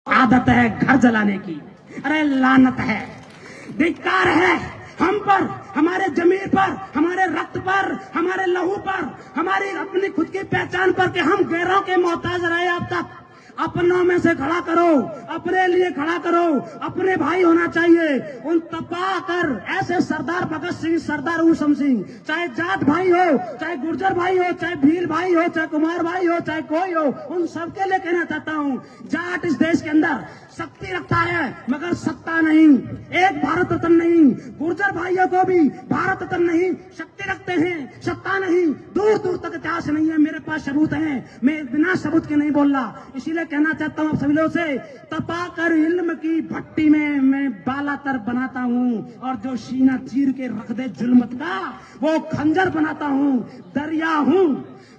आदत है घर जलाने की। अरे लानत है, धिक्कार है हम पर, हमारे जमीन पर, हमारे रक्त पर, हमारे लहू पर, हमारी अपनी खुद की पहचान पर कि हम गैरों के मोहताज रहे। अब तक अपनों में से खड़ा करो, अपने लिए खड़ा करो, अपने भाई होना चाहिए। उन तपा कर ऐसे सरदार भगत सिंह, सरदार ऊधम सिंह, चाहे जाट भाई हो, चाहे गुर्जर भाई हो, चाहे भील भाई हो, चाहे कुमार भाई हो, चाहे कोई हो, उन सबके लिए कहना चाहता हूं, जाट इस देश के अंदर शक्ति रखता है मगर सत्ता नहीं, एक भारत रत्न नहीं। गुर्जर भाइयों को भी भारत रत्न नहीं, शक्ति रखते हैं, सत्ता नहीं। दूर दूर तक इतिहास नहीं है, मेरे पास सबूत हैं, मैं बिना सबूत के नहीं बोल रहा। इसीलिए कहना चाहता हूं आप सभी लोगों से, तपा कर इल्म की भट्टी में मैं बालातर बनाता हूं, और जो सीना चीर के रख दे जुल्मत का वो खंजर बनाता हूं।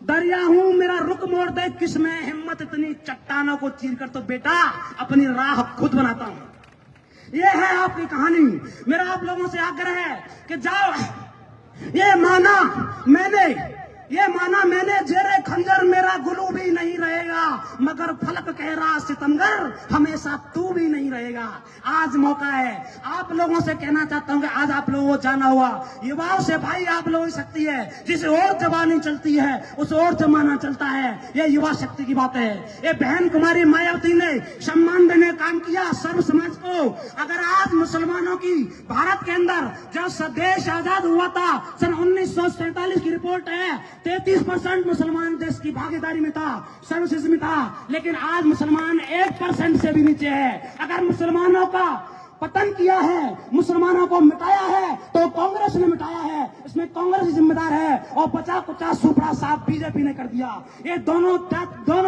दरिया हूं, मेरा रुख मोड़ दे किसमें हिम्मत इतनी, चट्टानों को चीर कर तो बेटा अपनी राह खुद बनाता हूं। ये है आपकी कहानी। मेरा आप लोगों से आग्रह है कि जाओ, ये माना मैंने जेरे खंजर मेरा गुलू भी नहीं रहेगा, मगर फलक कह रहा सितमगर हमेशा तू भी नहीं रहेगा। आज मौका है, आप लोगों से कहना चाहता हूं कि आज आप लोगों को जाना हुआ, युवाओं से भाई आप लोगों की शक्ति है, जिस और जवानी चलती है उस और जमाना चलता है। ये युवा शक्ति की बात है। ये बहन कुमारी मायावती ने सम्मान देने काम किया सर्व समाज को। अगर आज मुसलमानों की भारत के अंदर जब देश आजाद हुआ था सन 1947 की रिपोर्ट है, 33% मुसलमान देश की भागीदारी में था, सर्विसेज में था, लेकिन आज मुसलमान 1% से भी नीचे है। अगर मुसलमानों का पतन किया है, मुसलमानों को मिटाया है तो कांग्रेस ने मिटाया है, इसमें कांग्रेस ही जिम्मेदार है, और 50-50 सुपड़ा साफ बीजेपी ने कर दिया। ये दोनों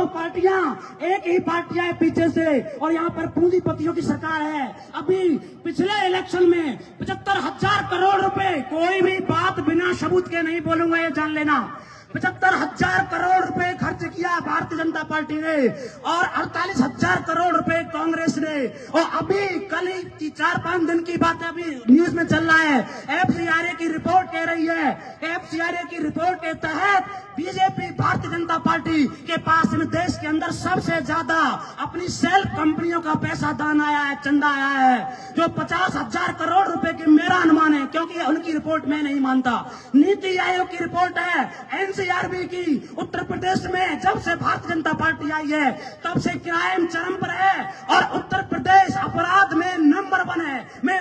पार्टियां एक ही पार्टियां है पीछे से, और यहाँ पर पूंजीपतियों की सरकार है। अभी पिछले इलेक्शन में 75,000 करोड़ रुपए, कोई भी बात बिना सबूत के नहीं बोलूंगा, ये जान लेना, 75,000 करोड़ रुपए खर्च किया भारतीय जनता पार्टी ने, और 48,000 करोड़ रुपए कांग्रेस ने। और अभी कल ही 4-5 दिन की बात है, अभी न्यूज में चल रहा है, एफसीआरए की रिपोर्ट कह रही है, एफसीआरए की रिपोर्ट के तहत बीजेपी भारतीय जनता पार्टी के पास इन देश के अंदर सबसे ज्यादा अपनी सेल्फ कंपनियों का पैसा दान आया है, चंदा आया है, जो 50,000 करोड़ रुपए की मेरा अनुमान है, क्योंकि उनकी रिपोर्ट मैं नहीं मानता। नीति आयोग की रिपोर्ट है, एनसीआरबी की, उत्तर प्रदेश में जब से भारतीय जनता पार्टी आई है तब से क्राइम चरम पर है, और उत्तर प्रदेश अपराध में नंबर 1 है। मैं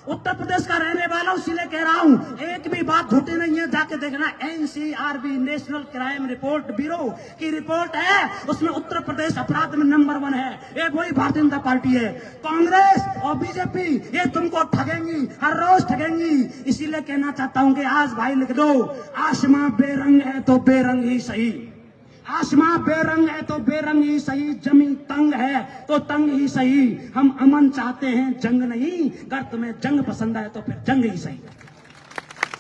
उत्तर प्रदेश का रहने वाला हूं, इसीलिए कह रहा हूं, एक भी बात झूठी नहीं है, जाके देखना। NCRB national crime report bureau की रिपोर्ट है, उसमें उत्तर प्रदेश अपराध में नंबर 1 है। ये वही भारतीय जनता पार्टी है। कांग्रेस और बीजेपी ये तुमको ठगेंगी, हर रोज ठगेंगी। इसीलिए कहना चाहता हूं कि आज भाई लिख दो, आसमां बेरंग है तो बेरंग ही सही, आसमां बेरंग है तो बेरंग ही सही, जमीन तंग है तो तंग ही सही, हम अमन चाहते हैं जंग नहीं, अगर तुम्हें जंग पसंद है तो फिर जंग ही सही,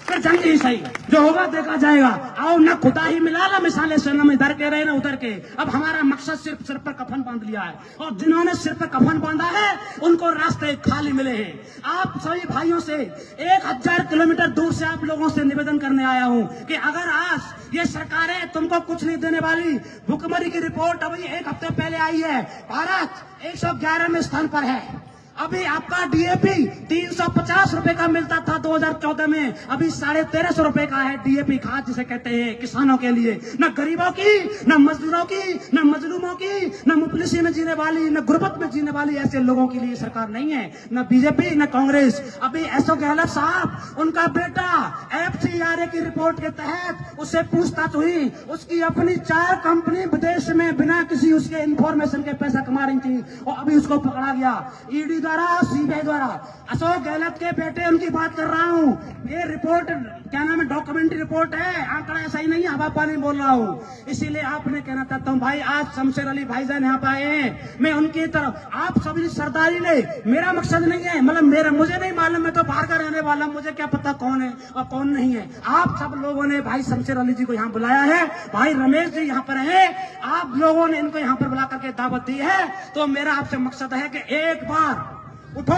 फिर जंग ही सही, जो होगा देखा जाएगा। आओ ना खुदा ही मिला ला मिसाले से, न इधर के रहे ना उधर के। अब हमारा मकसद सिर्फ सिर पर कफन बांध लिया है, और जिन्होंने सिर पर कफन बांधा है उनको रास्ते खाली मिले हैं। आप सभी भाइयों से 1000 किलोमीटर दूर से आप लोगों से निवेदन करने आया हूं कि अगर आज ये सरकारें तुमको कुछ नहीं देने वाली, भुखमरी की रिपोर्ट अभी 1 हफ्ते पहले आई है, भारत 111वें स्थान पर है। अभी आपका डीएपी 350 रुपए का मिलता था 2014 में, अभी 1350 रुपए का है डीएपी खाद जिसे कहते हैं किसानों के लिए। न गरीबों की, न मजदूरों की, न मजलूमों की, न मुफलिसी में जीने वाली, न गुर्बत में जीने वाली ऐसे लोगों के लिए सरकार नहीं है, न बीजेपी न कांग्रेस। अभी अशोक गहलोत साहब, उनका बेटा एफसीआरए की रिपोर्ट के तहत उससे पूछताछ हुई, उसकी अपनी 4 कंपनी विदेश में बिना किसी उसके इंफॉर्मेशन के पैसा कमा रही थी, और अभी उसको पकड़ा गया ईडी द्वारा, सीबीआई द्वारा। अशोक गहलोत के बेटे, उनकी बात कर रहा हूं। ये रिपोर्ट क्या नाम है, डॉक्यूमेंट्री रिपोर्ट है, आंकड़ा ऐसा ही नहीं है, हवा पानी बोल रहा हूं। इसीलिए आपने कहना चाहता हूं भाई, आज शमशेर अली भाईजान यहाँ पे आए हैं, मैं उनकी तरफ, आप सभी सरदारी ने, मेरा मकसद नहीं है, मतलब मुझे नहीं मालूम, मैं तो बाहर का रहने वाला, मुझे क्या पता कौन है और कौन नहीं है। आप सब लोगों ने भाई शमशेर अली जी को यहाँ बुलाया है, भाई रमेश जी यहाँ पर है, आप लोगों ने इनको यहाँ पर बुला करके दावत दी है, तो मेरा आपसे मकसद है कि एक बार उठो,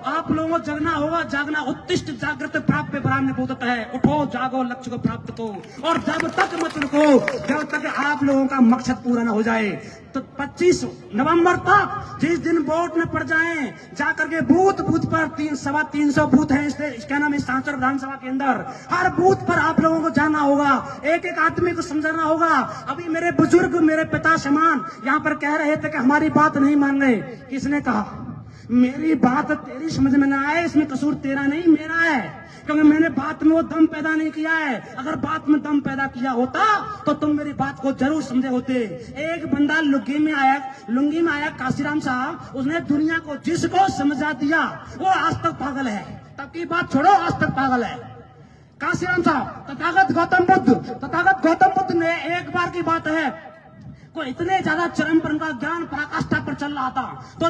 आप लोगों को जगना होगा, जागना। उत्तिष्ठ जागृत प्राप्य ब्राह्मण बोधत है। उठो, जागो, लक्ष्य को प्राप्त करो, और जब तक मत रुको जब तक आप लोगों का मकसद पूरा ना हो जाए। तो 25 नवंबर तक जिस दिन वोट न पड़ जाए, जाकर के बूथ बूथ पर 300 बूथ है इसका नाम इस सांसद विधानसभा के अंदर, हर बूथ पर आप लोगों को जाना होगा, एक एक आदमी को समझाना होगा। अभी मेरे बुजुर्ग, मेरे पिता समान यहाँ पर कह रहे थे कि हमारी बात नहीं मान रहे। किसने कहा? मेरी बात तेरी समझ में ना आए, इसमें कसूर तेरा नहीं मेरा है, क्योंकि मैंने बात में वो दम पैदा नहीं किया है। अगर बात में दम पैदा किया होता तो तुम मेरी बात को जरूर समझे होते। एक बंदा लुंगी में आया काशीराम साहब, उसने दुनिया को जिसको समझा दिया वो आज तक पागल है। तब की बात छोड़ो, आज तक पागल है काशीराम साहब। तथागत गौतम बुद्ध ने, एक बार की बात है, को इतने ज्यादा चरम पर उनका ज्ञान पराकाष्ठा पर चल रहा था, तो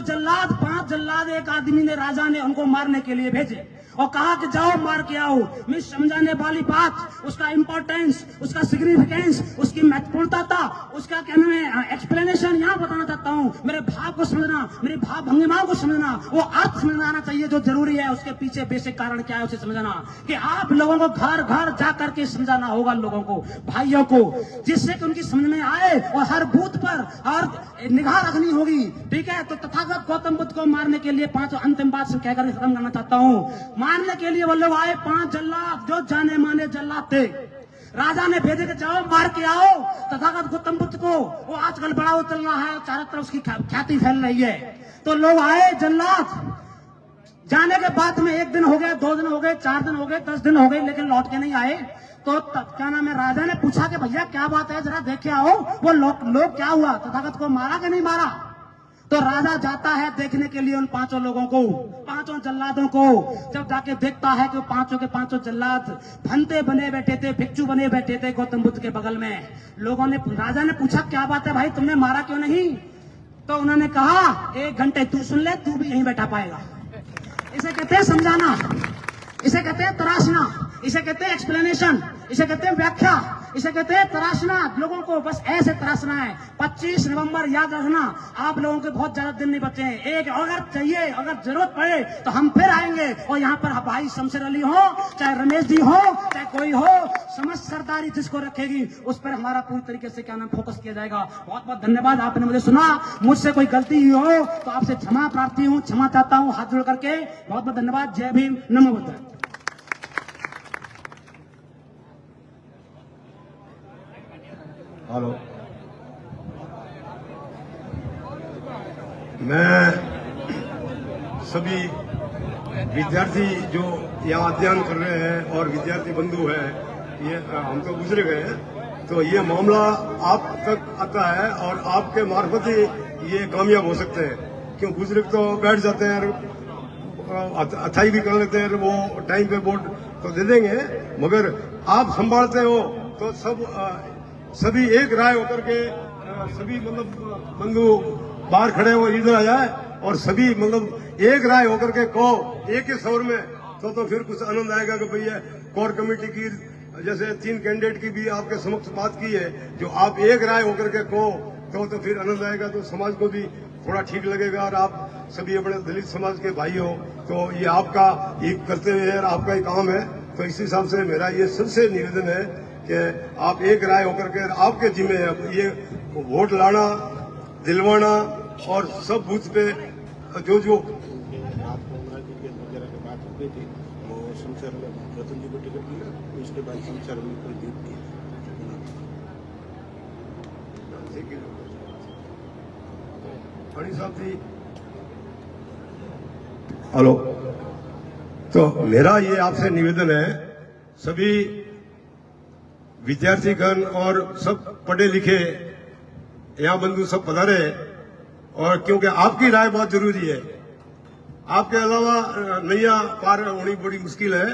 5 जल्लाद एक आदमी ने, राजा ने उनको मारने के लिए भेजे और कहा कि जाओ मार के आओ। मैं समझाने वाली बात, उसका इंपॉर्टेंस, उसका सिग्निफिकेंस, उसकी महत्वपूर्णता, उसका क्या नाम है, एक्सप्लेनेशन यहाँ बताना चाहता हूँ। मेरे भाव को समझना, मेरी भाव भंगिमाओं को समझना, वो अर्थ समझना आना चाहिए जो जरूरी है, उसके पीछे बेसिक कारण क्या है उसे समझना। कि आप लोगों को घर घर जा करके समझाना होगा लोगों को, भाइयों को, जिससे कि उनकी समझ में आए, और हर बूथ पर और निगाह रखनी होगी। ठीक है, तो तथागत गौतम बुद्ध को मारने के लिए 5 अंतिम बात से कहकर खत्म करना चाहता हूँ। मारने के लिए वो लोग आए, 5 जल्लाद, जो जाने माने जल्लाद थे। राजा ने भेजे कि जाओ मार के आओ तथागत गौतम बुद्ध को, वो आजकल बड़ा चल रहा है, चारों तरफ उसकी ख्याति फैल रही है। तो लोग आए जल्लाद, जाने के बाद में 1 दिन हो गए, 2 दिन हो गए, 4 दिन हो गए, 10 दिन हो गए, लेकिन लौट के नहीं आए। तो क्या नाम है, राजा ने पूछा कि भैया क्या बात है, जरा देख के आओ, वो लोग क्या हुआ, तथागत को मारा कि नहीं मारा। तो राजा जाता है देखने के लिए उन 5 लोगों को, 5 जल्लादों को। जब जाके देखता है कि 5 के 5 जल्लाद फंते बने बैठे थे, भिक्षु बने बैठे थे गौतम बुद्ध के बगल में। राजा ने पूछा क्या बात है भाई, तुमने मारा क्यों नहीं। तो उन्होंने कहा 1 घंटे तू सुन ले, तू भी यहीं बैठा पाएगा। इसे कहते हैं समझाना, इसे कहते हैं तराशना, इसे कहते हैं एक्सप्लेनेशन, इसे कहते हैं व्याख्या, इसे कहते हैं तराशना। लोगों को बस ऐसे तराशना है। 25 नवंबर याद रखना, आप लोगों के बहुत ज्यादा दिन नहीं बचे हैं। एक अगर चाहिए, अगर जरूरत पड़े तो हम फिर आएंगे, और यहाँ पर भाई शमशेर अली हो, चाहे रमेश जी हो, चाहे कोई हो, समझ सरदारी जिसको रखेगी उस पर हमारा पूरी तरीके से क्या नाम फोकस किया जाएगा। बहुत बहुत धन्यवाद, आपने मुझे सुना। मुझसे कोई गलती हुई हो तो आपसे क्षमा प्रार्थी हूँ, क्षमा चाहता हूँ हाथ जोड़ करके। बहुत बहुत धन्यवाद। जय भीम, नमो बुद्धाय। हेलो, मैं सभी विद्यार्थी जो यहाँ अध्ययन कर रहे हैं और विद्यार्थी बंधु हैं, ये हम तो गुजरे गए हैं, तो ये मामला आप तक आता है और आपके मार्फत ही ये कामयाब हो सकते हैं। क्यों, बुजुर्ग तो बैठ जाते हैं, अथाई भी कर लेते हैं, वो टाइम पे वोट तो दे देंगे, मगर आप संभालते हो तो सभी एक राय होकर के, सभी मतलब बंधु बाहर खड़े हो, इधर आ जाए और सभी मतलब एक राय होकर के कहो एक ही स्वर में, तो फिर कुछ आनंद आएगा कि भैया कोर कमेटी की जैसे 3 कैंडिडेट की भी आपके समक्ष बात की है, जो आप एक राय होकर के कहो तो फिर आनंद आएगा, तो समाज को भी थोड़ा ठीक लगेगा। और आप सभी अपने दलित समाज के भाई हो, तो ये आपका ये कर्तव्य है और आपका ही काम है। तो इस हिसाब से मेरा ये सबसे निवेदन है कि आप एक राय होकर के, आपके जिम्मे है ये वोट लाना, दिलवाना, और सब बूथ पे जो वगैरह की बात हो गई थी, वो शमशेर रतन जी को टिकट दिया, उसके बाद शमशेर को जीत दी। हेलो, तो मेरा ये आपसे निवेदन है, सभी विद्यार्थीगण और सब पढ़े लिखे यहाँ बंधु सब पधारे, और क्योंकि आपकी राय बहुत जरूरी है। आपके अलावा नैया पार होनी बड़ी मुश्किल है,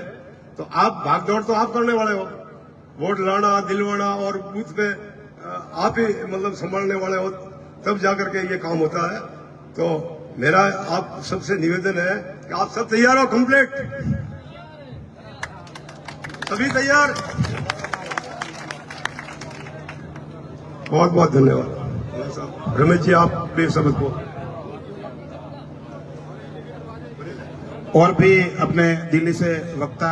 तो आप भागदौड़ तो आप करने वाले हो, वोट लाना, दिलवाना और बूथ पे आप ही मतलब संभालने वाले हो, तब जाकर के ये काम होता है। तो मेरा आप सबसे निवेदन है कि आप सब तैयार हो, कंप्लीट सभी तैयार। बहुत बहुत धन्यवाद। रमेश जी, आप प्लीज सबको और भी अपने दिल्ली से वक्ता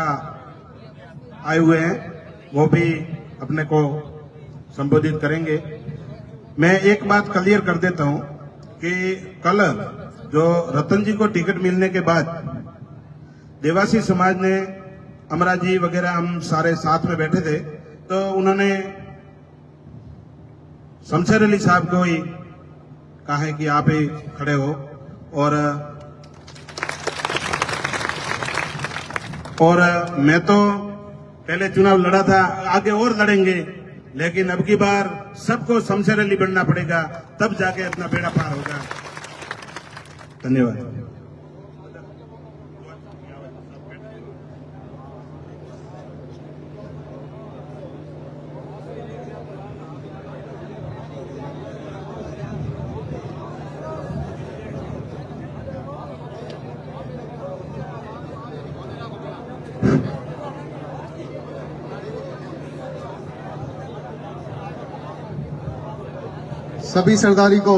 आए हुए हैं, वो भी अपने को संबोधित करेंगे। मैं एक बात क्लियर कर देता हूं कि कल जो रतन जी को टिकट मिलने के बाद देवासी समाज ने, अमरा जी वगैरह हम सारे साथ में बैठे थे, तो उन्होंने शमशेर अली साहब को ही कहा है कि आप ही खड़े हो, और मैं तो पहले चुनाव लड़ा था, आगे और लड़ेंगे, लेकिन अब की बार सबको शमशेर अली बनना पड़ेगा, तब जाके अपना बेड़ा पार होगा। धन्यवाद। सभी सरदारी को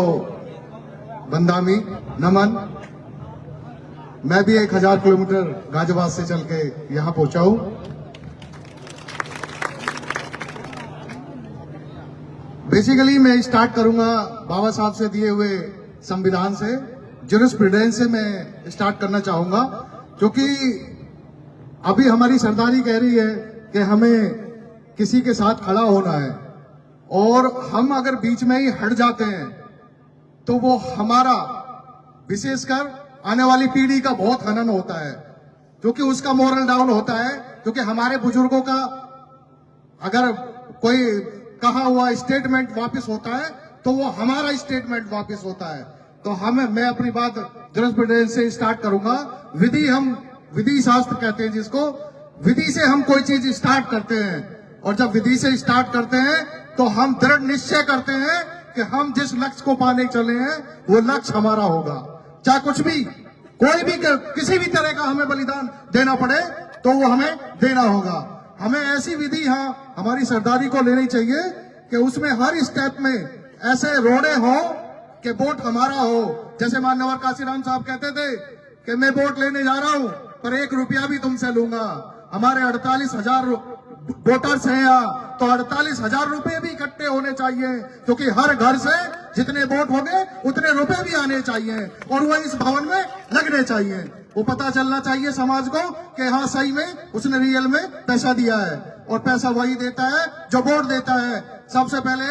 बंदामी नमन। मैं भी 1000 किलोमीटर गाजियाबाद से चल के यहां पहुंचा हूं। बेसिकली मैं स्टार्ट करूंगा बाबा साहब से दिए हुए संविधान से, ज्यूरिस्प्रूडेंस से मैं स्टार्ट करना चाहूंगा, क्योंकि अभी हमारी सरदारी कह रही है कि हमें किसी के साथ खड़ा होना है, और हम अगर बीच में ही हट जाते हैं तो वो हमारा, विशेषकर आने वाली पीढ़ी का बहुत हनन होता है, क्योंकि उसका मोरल डाउन होता है। क्योंकि हमारे बुजुर्गों का अगर कोई कहा हुआ स्टेटमेंट वापस होता है तो वो हमारा स्टेटमेंट वापस होता है। तो मैं अपनी बात ज्यूरिस्प्रूडेंस से स्टार्ट करूंगा। विधि शास्त्र कहते हैं जिसको, विधि से हम कोई चीज स्टार्ट करते हैं, और जब विधि से स्टार्ट करते हैं तो हम दृढ़ निश्चय करते हैं कि हम जिस लक्ष्य को पाने चले हैं वो लक्ष्य हमारा होगा, चाहे कुछ भी, कोई भी, किसी भी तरह का हमें बलिदान देना पड़े तो वो हमें देना होगा। हमें ऐसी विधि हमारी सरदारी को लेनी चाहिए कि उसमें हर स्टेप में ऐसे रोड़े हो कि वोट हमारा हो। जैसे माननीय काशीराम साहब कहते थे कि मैं वोट लेने जा रहा हूं पर 1 रुपया भी तुमसे लूंगा। हमारे 48,000 वोटर्स हैं यहाँ, तो 48,000 रुपए भी इकट्ठे होने चाहिए, क्योंकि हर घर से जितने वोट होंगे उतने रुपए भी आने चाहिए, और वो इस भवन में लगने चाहिए। वो पता चलना चाहिए समाज को कि हाँ सही में उसने रियल में पैसा दिया है, और पैसा वही देता है जो वोट देता है। सबसे पहले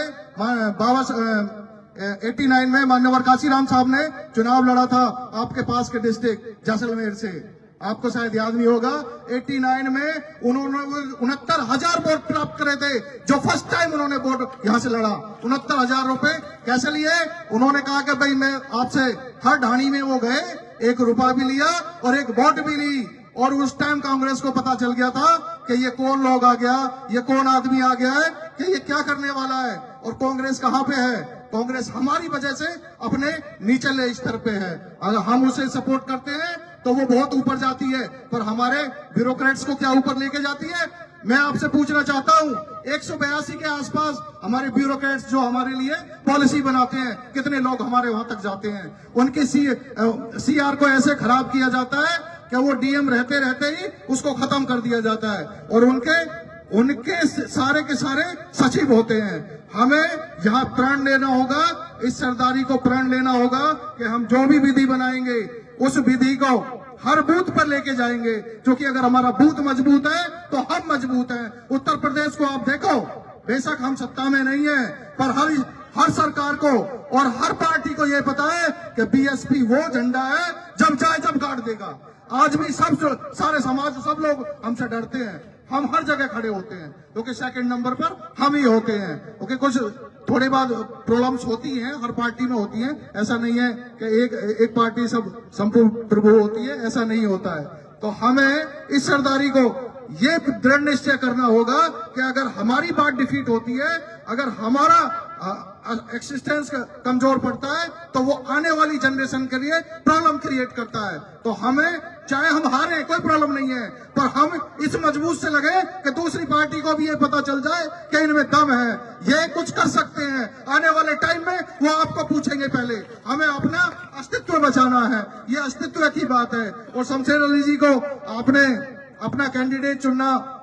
89 में माननीय काशीराम साहब ने चुनाव लड़ा था आपके पास के डिस्ट्रिक्ट जैसलमेर से, आपको शायद याद नहीं होगा। 89 में उन्होंने 69,000 वोट प्राप्त करे थे, जो फर्स्ट टाइम उन्होंने वोट यहां से लड़ा। 69,000 रुपए कैसे लिए? उन्होंने कहा कि भाई मैं आपसे, हर ढाणी में वो गए, 1 रुपया भी लिया और 1 वोट भी ली, और उस टाइम कांग्रेस को पता चल गया था कि ये कौन लोग आ गया, ये कौन आदमी आ गया है, कि ये क्या करने वाला है। और कांग्रेस कहां पे है? कांग्रेस हमारी वजह से अपने निचले स्तर पे है। अगर हम उसे सपोर्ट करते हैं तो वो बहुत ऊपर जाती है, पर हमारे ब्यूरोक्रेट्स को क्या ऊपर लेके जाती है? मैं आपसे पूछना चाहता हूं, 182 के आसपास हमारे ब्यूरोक्रेट्स जो हमारे लिए पॉलिसी बनाते हैं, कितने लोग हमारे वहां तक जाते हैं? उनकी सीआर को ऐसे खराब किया जाता है कि वो डीएम रहते रहते ही उसको खत्म कर दिया जाता है, और उनके सारे के सारे सचिव होते हैं। हमें यहाँ प्रण लेना होगा, इस सरदारी को प्रण लेना होगा कि हम जो भी विधि बनाएंगे उस विधि को हर बूथ पर लेके जाएंगे, क्योंकि अगर हमारा बूथ मजबूत है तो हम मजबूत हैं। उत्तर प्रदेश को आप देखो, बेशक हम सत्ता में नहीं है, पर हर सरकार को और हर पार्टी को यह पता है कि बीएसपी वो झंडा है जब चाहे जब गाड़ देगा। आज भी सारे समाज, सब लोग हमसे डरते हैं, हम हर जगह खड़े होते हैं, क्योंकि सेकंड नंबर पर हम ही होते हैं। क्योंकि कुछ थोड़ी बात प्रॉब्लम्स होती हैं, हर पार्टी में होती हैं, ऐसा नहीं है कि एक पार्टी सब संपूर्ण प्रभु होती है, ऐसा नहीं होता है। तो हमें इस सरदारी को ये दृढ़ निश्चय करना होगा कि अगर हमारी बात डिफीट होती है, अगर हमारा एक्सिस्टेंस कमजोर पड़ता है, तो वो आने वाली जनरेशन के लिए प्रॉब्लम क्रिएट करता है। तो हमें चाहे हम हारे, कोई प्रॉब्लम नहीं है, पर हम इस मजबूत से लगे कि दूसरी पार्टी को भी ये पता चल जाए कि इनमें दम है, ये कुछ कर सकते हैं। आने वाले टाइम में वो आपको पूछेंगे, पहले हमें अपना अस्तित्व बचाना है, ये अस्तित्व की बात है। और शमशेर अली जी को आपने अपना कैंडिडेट चुनना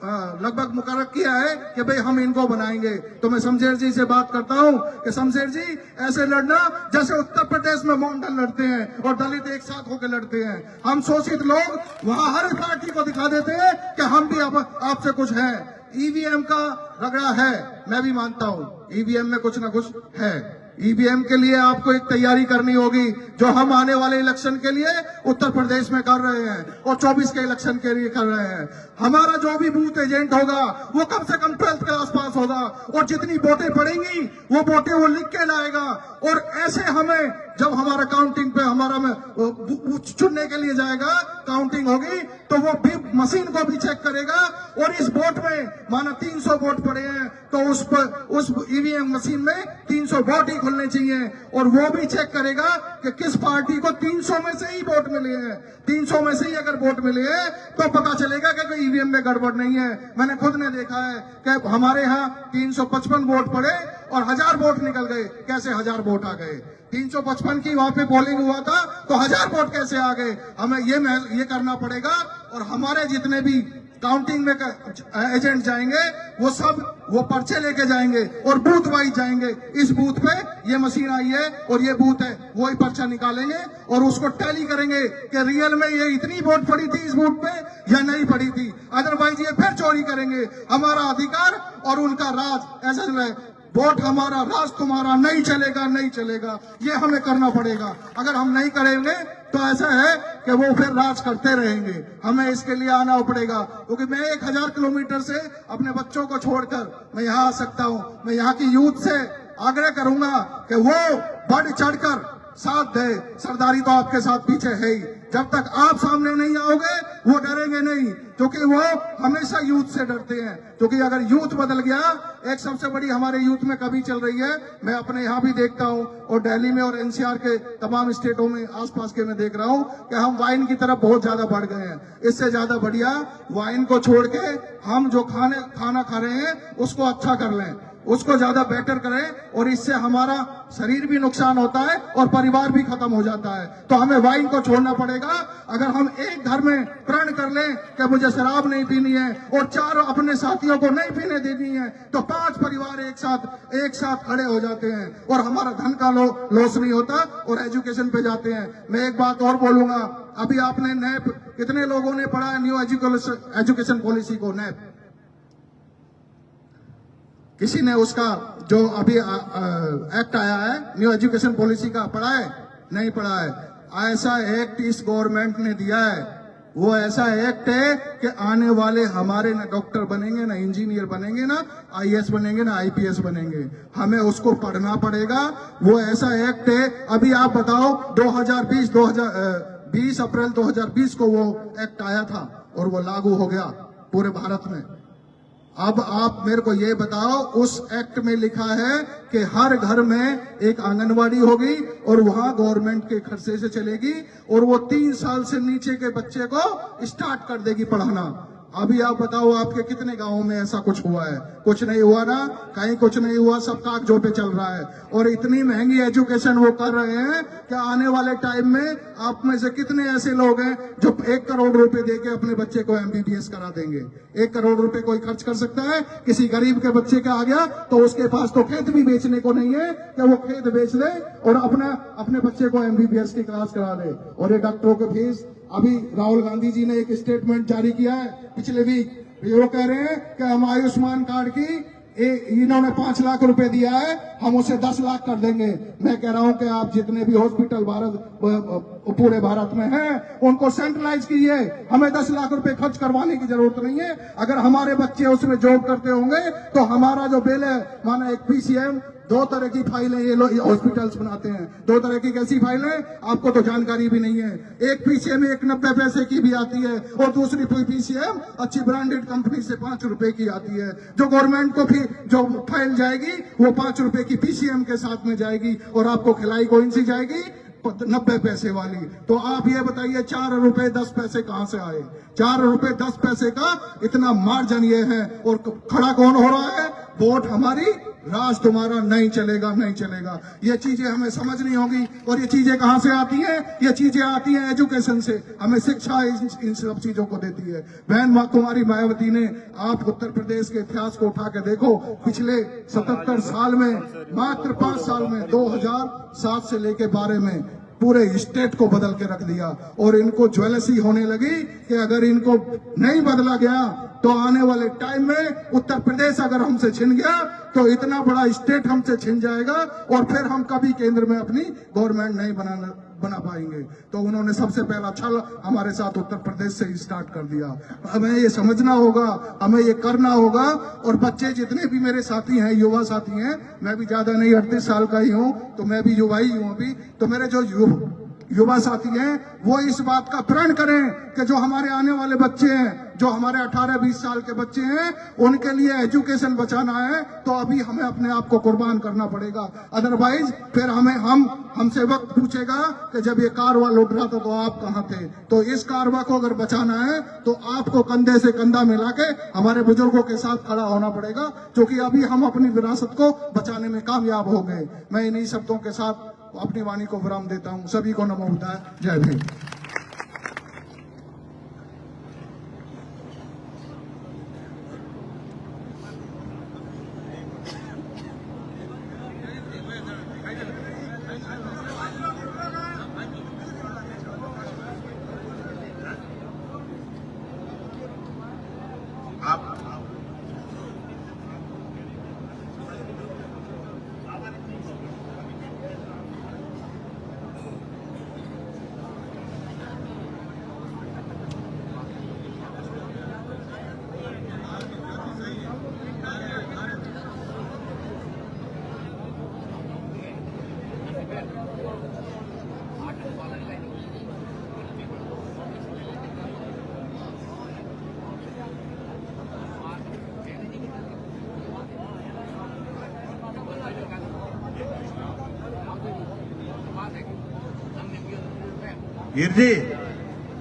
लगभग मुकर्रर किया है कि भाई हम इनको बनाएंगे, तो मैं शमशेर जी से बात करता हूं कि शमशेर जी ऐसे लड़ना जैसे उत्तर प्रदेश में मोंडल लड़ते हैं और दलित एक साथ होकर लड़ते हैं। हम शोषित लोग वहां हर पार्टी को दिखा देते हैं कि हम भी आपसे कुछ है। ईवीएम का रगड़ा है, मैं भी मानता हूं ईवीएम में कुछ ना कुछ है। ईवीएम के लिए आपको एक तैयारी करनी होगी, जो हम आने वाले इलेक्शन के लिए उत्तर प्रदेश में कर रहे हैं और 24 के इलेक्शन के लिए कर रहे हैं। हमारा जो भी बूथ एजेंट होगा वो कम से कम 12th क्लास पास होगा, और जितनी वोटें पड़ेंगी वो वोटें वो लिख के लाएगा। और ऐसे हमें जब हमारा काउंटिंग पे हमारा बूथ चुनने के लिए जाएगा, काउंटिंग होगी तो वो भी मशीन को भी चेक करेगा, और इस वोट में माना 300 वोट पड़े हैं तो उस ईवीएम मशीन में 300 वोट ही खुलने चाहिए, और वो भी चेक करेगा कि किस पार्टी को 300 में से ही वोट मिले हैं। 300 में से ही अगर वोट मिले हैं तो पता चलेगा कि कोई ईवीएम में गड़बड़ नहीं है। मैंने खुद ने देखा है कि हमारे यहाँ 355 वोट पड़े और 1000 वोट निकल गए। कैसे 1000 वोट आ गए? 355 की वहां पे पोलिंग हुआ था तो 1000 वोट कैसे आ गए? हमें ये करना पड़ेगा। और हमारे जितने भी काउंटिंग में एजेंट जाएंगे वो पर्चे लेके जाएंगे और बूथ वाइज जाएंगे। इस बूथ पे ये मशीन आई है और ये बूथ है, वो ही पर्चा निकालेंगे और उसको टैली करेंगे कि रियल में ये इतनी वोट पड़ी थी इस बूथ पे या नहीं पड़ी थी। अदरवाइज ये फिर चोरी करेंगे। हमारा अधिकार और उनका राज ऐसा है, वोट हमारा राज तुम्हारा, नहीं चलेगा, नहीं चलेगा। ये हमें करना पड़ेगा। अगर हम नहीं करेंगे तो ऐसा है कि वो फिर राज करते रहेंगे। हमें इसके लिए आना पड़ेगा, क्योंकि मैं 1000 किलोमीटर से अपने बच्चों को छोड़कर मैं यहाँ आ सकता हूँ। मैं यहाँ की यूथ से आग्रह करूंगा कि वो बढ़ चढ़कर साथ दे। सरदारी तो आपके साथ पीछे है ही। जब तक आप सामने नहीं आओगे वो डरेंगे नहीं, क्योंकि वो हमेशा यूथ से डरते हैं। क्योंकि अगर यूथ बदल गया, एक सबसे बड़ी हमारे यूथ में कमी चल रही है, मैं अपने यहाँ भी देखता हूँ और दिल्ली में और एनसीआर के तमाम स्टेटों में आसपास के मैं देख रहा हूँ कि हम वाइन की तरफ बहुत ज्यादा बढ़ गए हैं। इससे ज्यादा बढ़िया वाइन को छोड़ के हम जो खाना खा रहे हैं उसको अच्छा कर लें, उसको ज्यादा बेटर करें, और इससे हमारा शरीर भी नुकसान होता है और परिवार भी खत्म हो जाता है। तो हमें वाइन को छोड़ना पड़ेगा। अगर हम एक घर में प्रण कर लें कि मुझे शराब नहीं पीनी है और 4 अपने साथियों को नहीं पीने देनी है, तो 5 परिवार एक साथ खड़े हो जाते हैं और हमारा धन का लॉस नहीं होता और एजुकेशन पे जाते हैं। मैं एक बात और बोलूंगा, अभी आपने नैप, कितने लोगों ने पढ़ा है न्यू एजुकेशन पॉलिसी को? नैप किसी ने उसका जो अभी एक्ट आया है न्यू एजुकेशन पॉलिसी का पढ़ा है? नहीं पढ़ा है। ऐसा एक्ट इस गवर्नमेंट ने दिया है, वो ऐसा एक्ट है कि आने वाले हमारे ना डॉक्टर बनेंगे, ना इंजीनियर बनेंगे, ना आईएएस बनेंगे, ना आईपीएस बनेंगे। हमें उसको पढ़ना पड़ेगा। वो ऐसा एक्ट है। अभी आप बताओ 2020 अप्रैल 2020 को वो एक्ट आया था और वो लागू हो गया पूरे भारत में। अब आप मेरे को ये बताओ, उस एक्ट में लिखा है कि हर घर में एक आंगनवाड़ी होगी और वहां गवर्नमेंट के खर्चे से चलेगी, और वो 3 साल से नीचे के बच्चे को स्टार्ट कर देगी पढ़ाना। अभी आप बताओ आपके कितने गांवों में ऐसा कुछ हुआ है? कुछ नहीं हुआ ना, कहीं कुछ नहीं हुआ, सब कागजों पे चल रहा है। और इतनी महंगी एजुकेशन वो कर रहे हैं कि आने वाले टाइम में आप में से कितने ऐसे लोग हैं जो 1 करोड़ रुपए देके अपने बच्चे को एमबीबीएस करा देंगे? 1 करोड़ रुपए कोई खर्च कर सकता है? किसी गरीब के बच्चे का आ गया तो उसके पास तो खेत भी बेचने को नहीं है कि वो खेत बेच दे और अपने बच्चे को एमबीबीएस की क्लास करा दे। और ये डॉक्टरों की फीस, अभी राहुल गांधी जी ने एक स्टेटमेंट जारी किया है पिछले वीक, वो कह रहे हैं कि हम आयुष्मान कार्ड की इन्होंने 5 लाख रुपए दिया है, हम उसे 10 लाख कर देंगे। मैं कह रहा हूं कि आप जितने भी हॉस्पिटल पूरे भारत में हैं उनको सेंट्रलाइज कीजिए। हमें 10 लाख रुपए खर्च करवाने की जरूरत नहीं है। अगर हमारे बच्चे उसमें जॉब करते होंगे तो हमारा जो बिल है, माना एक पीसीएम, 2 तरह की फाइलें ये लोग हॉस्पिटल्स बनाते हैं। 2 तरह की कैसी फाइलें, आपको तो जानकारी भी नहीं है। एक पीसीएम 90 पैसे की भी आती है और दूसरी पीसीएम अच्छी ब्रांडेड कंपनी से 5 रुपए की आती है। जो गवर्नमेंट को भी जो फाइल जाएगी वो 5 रुपए की पीसीएम के साथ में जाएगी और आपको खिलाई कौन सी जाएगी? 90 पैसे वाली। तो आप ये बताइए 4 रुपए 10 पैसे कहां से आए? 4 रुपए 10 पैसे का इतना मार्जिन ये है। और खड़ा कौन हो रहा है? वोट हमारी, राज तुम्हारा, नहीं चलेगा, नहीं चलेगा। ये चीजें हमें समझनी होगी। और ये चीजें कहां से आती हैं? ये चीजें आती हैं एजुकेशन से। हमें शिक्षा इन सब चीजों को देती है। बहन कुमारी मायावती ने, आप उत्तर प्रदेश के इतिहास को उठा के देखो, पिछले 77 साल में, मात्र 5 साल में 2007 से लेके 12 में पूरे स्टेट को बदल के रख दिया। और इनको ज्वेलसी होने लगी कि अगर इनको नहीं बदला गया तो आने वाले टाइम में उत्तर प्रदेश अगर हमसे छिन गया तो इतना बड़ा स्टेट हमसे छिन जाएगा और फिर हम कभी केंद्र में अपनी गवर्नमेंट नहीं बना पाएंगे। तो उन्होंने सबसे पहला छल हमारे साथ उत्तर प्रदेश से स्टार्ट कर दिया। हमें ये समझना होगा, हमें ये करना होगा। और बच्चे जितने भी मेरे साथी हैं, युवा साथी हैं, मैं भी ज्यादा नहीं 38 साल का ही हूं, तो मैं भी युवा ही हूं अभी। तो मेरे जो युवा साथी हैं वो इस बात का प्रण करें कि जो हमारे आने वाले बच्चे हैं, जो हमारे 18-20 साल के बच्चे हैं, उनके लिए एजुकेशन बचाना है तो अभी हमें अपने आप को कुर्बान करना पड़ेगा। अदरवाइज फिर हमसे वक्त पूछेगा कि जब ये कारवा लुट रहा था तो आप कहां थे। तो इस कारवा को अगर बचाना है तो आपको कंधे से कंधा मिला के हमारे बुजुर्गों के साथ खड़ा होना पड़ेगा, क्योंकि अभी हम अपनी विरासत को बचाने में कामयाब हो गए। मैं इन्हीं शब्दों के साथ अपनी वाणी को विराम देता हूं। सभी को नमो बुद्धाय, जय भीम। वीर जी,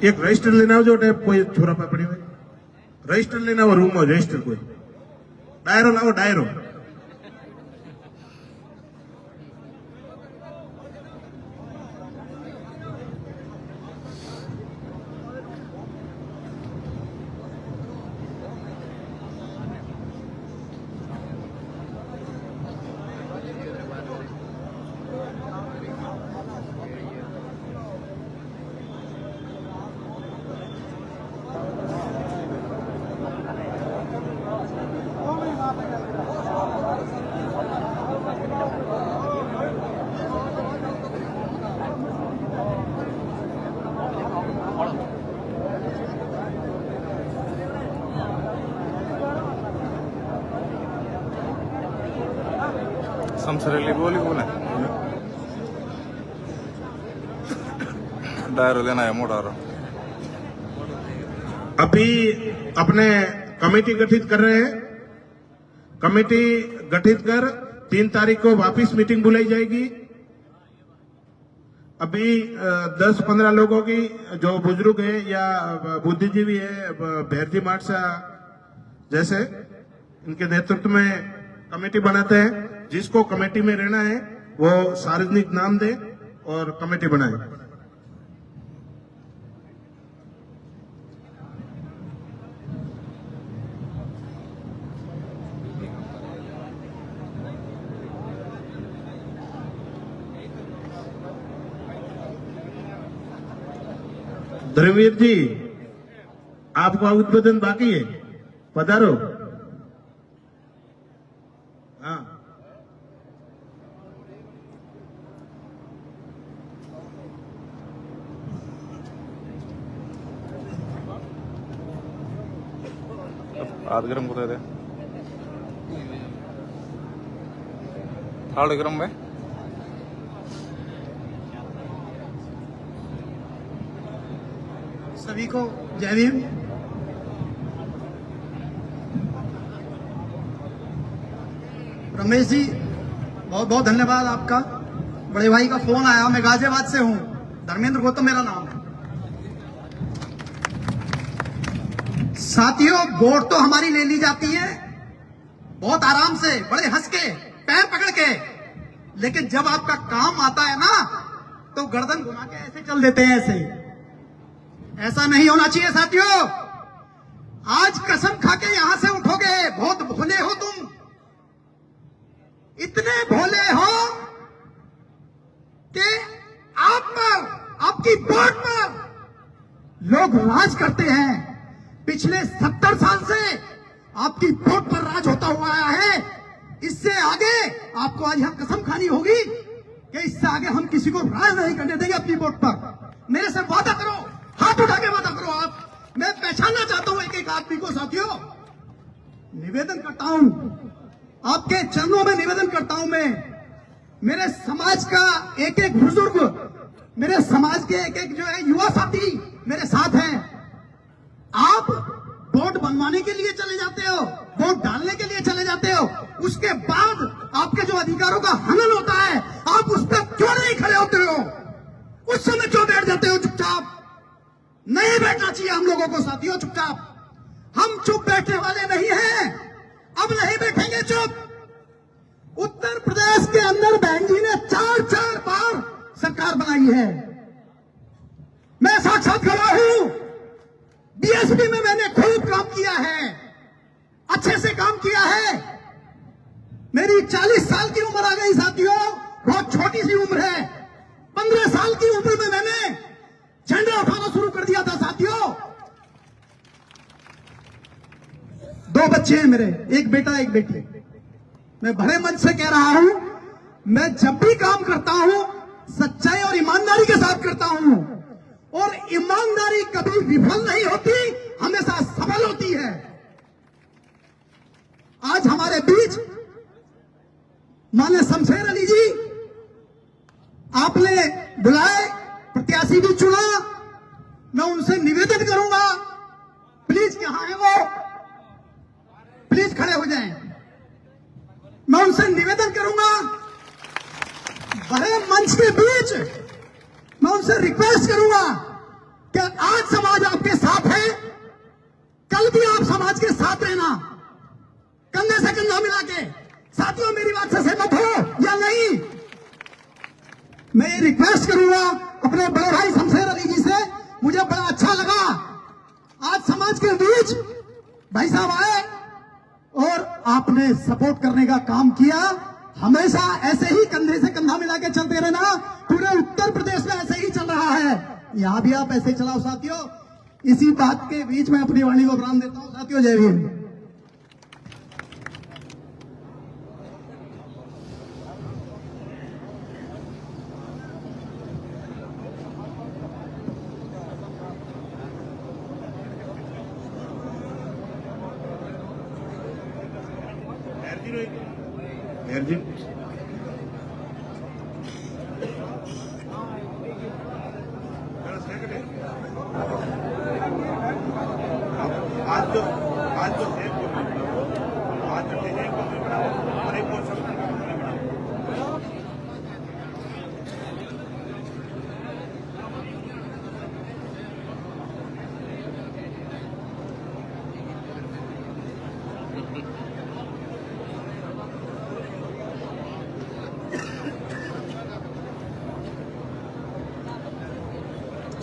एक रजिस्टर लेना हो जो टेप कोई छोरा पे पड़ी हुई रजिस्टर लेना हो, रूम में रजिस्टर कोई डायरो लाओ, डायरो। संसरेली बोली बोले डायरो लेना है मोटार। अभी अपने कमेटी गठित कर रहे हैं। कमेटी गठित कर 3 तारीख को वापस मीटिंग बुलाई जाएगी। अभी 10-15 लोगों की जो बुजुर्ग है या बुद्धिजीवी है, भैरजी माटसा जैसे, इनके नेतृत्व में कमेटी बनाते हैं। जिसको कमेटी में रहना है वो सार्वजनिक नाम दे और कमेटी बनाए। धर्मवीर जी, आपका उद्बोधन बाकी है, पधारो। हाँ, आध ग्राम को दे दे, 8 ग्राम में। सभी को जय भीम। रमेश जी, बहुत बहुत धन्यवाद आपका। बड़े भाई का फोन आया, मैं गाजियाबाद से हूं, धर्मेंद्र गौतम मेरा नाम है। साथियों, वोट तो हमारी ले ली जाती है बहुत आराम से, बड़े हंस के, पैर पकड़ के, लेकिन जब आपका काम आता है ना तो गर्दन घुमा के ऐसे चल देते हैं। ऐसा नहीं होना चाहिए साथियों। आज कसम खा के यहां से उठोगे, बहुत भोले हो तुम, इतने भोले हो कि आप पर, आपकी वोट पर लोग राज करते हैं। पिछले 70 साल से आपकी वोट पर राज होता हुआ आया है। इससे आगे आपको आज हम कसम खानी होगी कि इससे आगे हम किसी को राज नहीं करने देंगे अपनी वोट पर। मेरे से वादा करो, हाथ उठा के वादा करो आप। मैं पहचानना चाहता हूं एक एक आदमी को साथियों। निवेदन करता हूं, आपके चरणों में निवेदन करता हूं मैं, मेरे समाज का एक एक बुजुर्ग, मेरे समाज के एक एक जो है युवा साथी मेरे साथ हैं। आप वोट बनवाने के लिए चले जाते हो, वोट डालने के लिए चले जाते हो, उसके बाद आपके जो अधिकारों का हनन होता है, आप उस पर क्यों नहीं खड़े होते हो? उस समय क्यों बैठ जाते हो चुपचाप? नहीं बैठना चाहिए हम लोगों को साथियों चुपचाप। हम चुप बैठने वाले नहीं हैं, अब नहीं बैठेंगे चुप। उत्तर प्रदेश के अंदर बहन जी ने 4-4 बार सरकार बनाई है। मैं साक्षात गवाह हूं। बीएसपी में मैंने खूब काम किया है, अच्छे से काम किया है। मेरी 40 साल की उम्र आ गई साथियों, बहुत छोटी सी उम्र है। 15 साल की उम्र में मैंने झंडा उठाना शुरू कर दिया था साथियों। 2 बच्चे हैं मेरे, एक बेटा एक बेटी। मैं बड़े मन से कह रहा हूं, मैं जब भी काम करता हूं सच्चाई और ईमानदारी के साथ करता हूं, और ईमानदारी कभी विफल नहीं होती, हमेशा सफल होती है। आज हमारे बीच माननीय शमशेर अली जी, आपने बुलाए, प्रत्याशी भी चुना। मैं उनसे निवेदन करूंगा, प्लीज कहां है वो, प्लीज खड़े हो जाएं। मैं उनसे निवेदन करूंगा, बड़े मंच के बीच मैं उनसे रिक्वेस्ट करूंगा कि आज समाज आपके साथ है, कल भी आप समाज के साथ रहना, कंधे से कंधा मिला के। साथियों, मेरी बात से सहमत हो या नहीं? मैं ये रिक्वेस्ट करूंगा अपने बड़े भाई शमशेर अली जी से। मुझे बड़ा अच्छा लगा आज समाज के बीच भाई साहब आए और आपने सपोर्ट करने का काम किया। हमेशा ऐसे ही कंधे से कंधा मिला के चलते रहना। पूरे उत्तर प्रदेश में ऐसे ही चल रहा है, यहां भी आप ऐसे चलाओ साथियों। इसी बात के बीच में अपनी वाणी को विराम देता हूं साथियों। जय भीम। मेयर जी,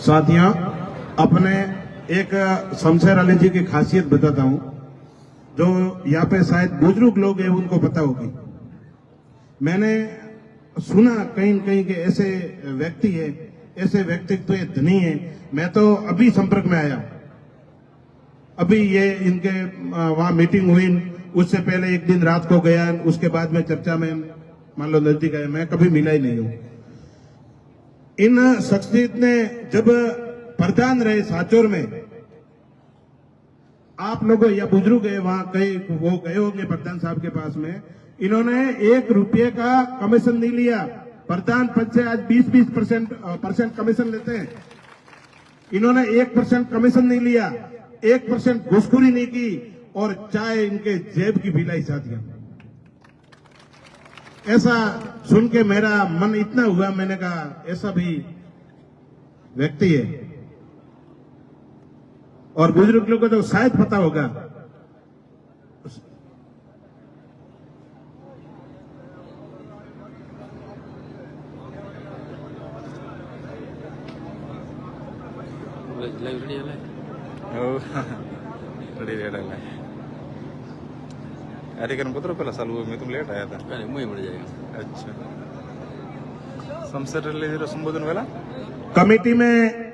साथियों, अपने एक शमशेर अली जी की खासियत बताता हूं, जो यहाँ पे शायद बुजुर्ग लोग हैं उनको पता होगी। मैंने सुना कहीं कहीं के ऐसे व्यक्ति है, ऐसे व्यक्तित्व तो धनी है। मैं तो अभी संपर्क में आया, अभी ये इनके वहां मीटिंग हुई, उससे पहले एक दिन रात को गया, उसके बाद में चर्चा में मान लो नजदीक आया। मैं कभी मिला ही नहीं हूं। इन शख्सियत ने जब प्रधान रहे साचौर में, आप लोग या बुजुर्ग है वहां कहीं वो गए होंगे प्रधान साहब के पास में, इन्होंने 1 रुपये का कमीशन नहीं लिया। प्रधान पद से आज 20% कमीशन लेते हैं, इन्होंने 1% कमीशन नहीं लिया, 1% घुसखोरी नहीं की, और चाहे इनके जेब की भिलाई साथियों। ऐसा सुन के मेरा मन इतना हुआ, मैंने कहा ऐसा भी व्यक्ति है। और बुजुर्ग लोगों को तो शायद पता होगा, रेडी रेड है। अरे कर पुत्र पहला साल हुआ, मैं तुम लेट आया था। मुझे मिल जाएगा। अच्छा, संसद जरा संबोधन वाला कमेटी में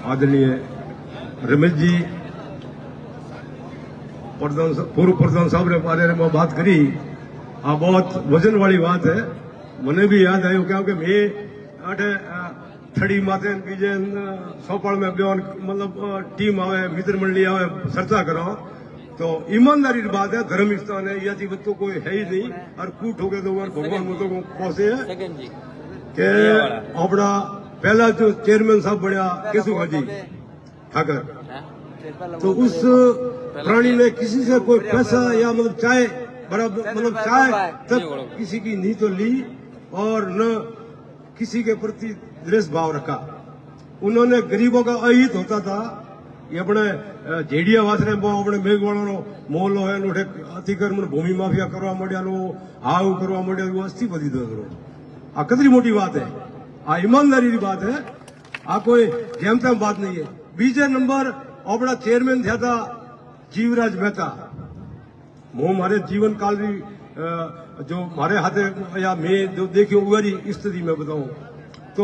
आदरणीय रमेश जी पूर्व प्रधान साहब ने बारे में बात करी। आ बहुत वजन वाली बात है। મને भी याद आयो क्योंकि मैं अठे थड़ी माथे बीजे सोपाल में बेन मतलब टीम आवे, मित्र मंडली आवे, चर्चा करो तो ईमानदारी की बात है। धर्म स्थान है, या तो कोई है ही नहीं। और कूट हो गए तो भगवान मतलब को पहुंचे है कि अपना पहला जो चेयरमैन साहब बढ़िया केशुभा जी ठाकर, तो उस प्राणी ने किसी से कोई पैसा या मतलब चाय बराबर मतलब चाय तक किसी की नहीं तो ली और न किसी के प्रति द्वेष भाव रखा। उन्होंने गरीबों का अहित होता था। ये अपने जेडिया वासने अपने मेघवाड़ो मोहल्लो है उठे अतिक्रमण भूमि माफिया करवा मड्या हाव करवा मड्या अस्तीफा दीधो करो। आ कतरी मोटी बात है, आ ईमानदारी की बात है, आ कोई गेम तेम बात नहीं है। बीजे नंबर अपना चेयरमैन थे था जीवराज मेहता। वो हमारे जीवन काल की जो हमारे हाथे या मैं जो देखियो उरी स्थिति में बताऊं तो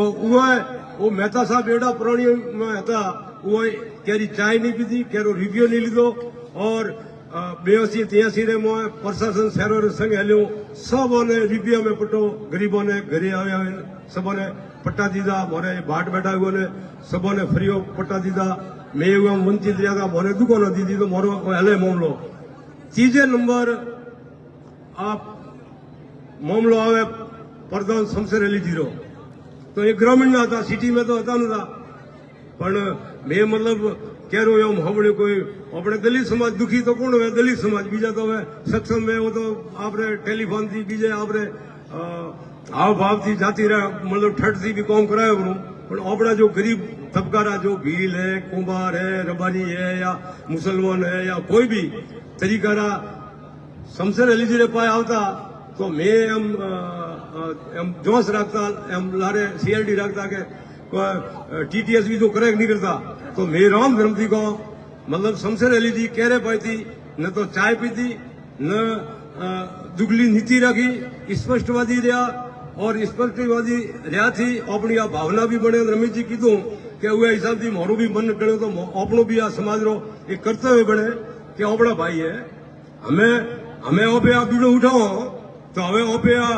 वो मेहता साहब एडा पुरानी में था। वो केरी चाय नहीं पीती, केरो रिव्यू नहीं लीधो और 82-83 रे मोए प्रशासन शहरों संग हलो सबने रिव्यू में पटो। गरीबों ने घरे आवे सबने पट्टा दीदा। मोरे बाट बैठा हुए ने सबने फ्री पट्टा दीदा। मैं वंचित रहा था, मोरे दुकान दी थी तो मोरो हले मामलो। तीजे नंबर आप मामलो आवे प्रधान शमशेर अली जीरो, तो ये ग्रामीण ना था, सिटी में तो था ना। पर मैं मतलब कह रहा हूँ हमने कोई अपने दलित समाज दुखी तो कौन है? दलित समाज। बीजा तो है सत्संग में वो तो आपने टेलीफोन थी, बीजे आपने हाव भाव थी, जाती रहा मतलब ठट थी भी कौन कराया करूं। पर अपना जो गरीब तबका रहा, जो भील है, कुंभार है, रबानी है या मुसलमान है या कोई भी तरीका रहा, शमशेर अली जी ने पाया होता तो मैं एम जोश रखता, एम लारे CID रखता के TTS भी जो करे नहीं करता। तो मैं राम धर्म थी को मतलब शमशेर अली जी कह रहे पाई थी, न तो चाय पीती न दुगली नीति रखी, स्पष्टवादी रहा और स्पष्टवादी रहा थी। अपनी आ भावना भी बने। रमेश जी कीधु कि वह हिसाब थी मारू भी मन टण्यो तो अपनो भी आ समाज रो एक कर्तव्य बने कि अपना भाई है। हमें ओपे आ बीड़ो उठाओ तो हमें ओपे आ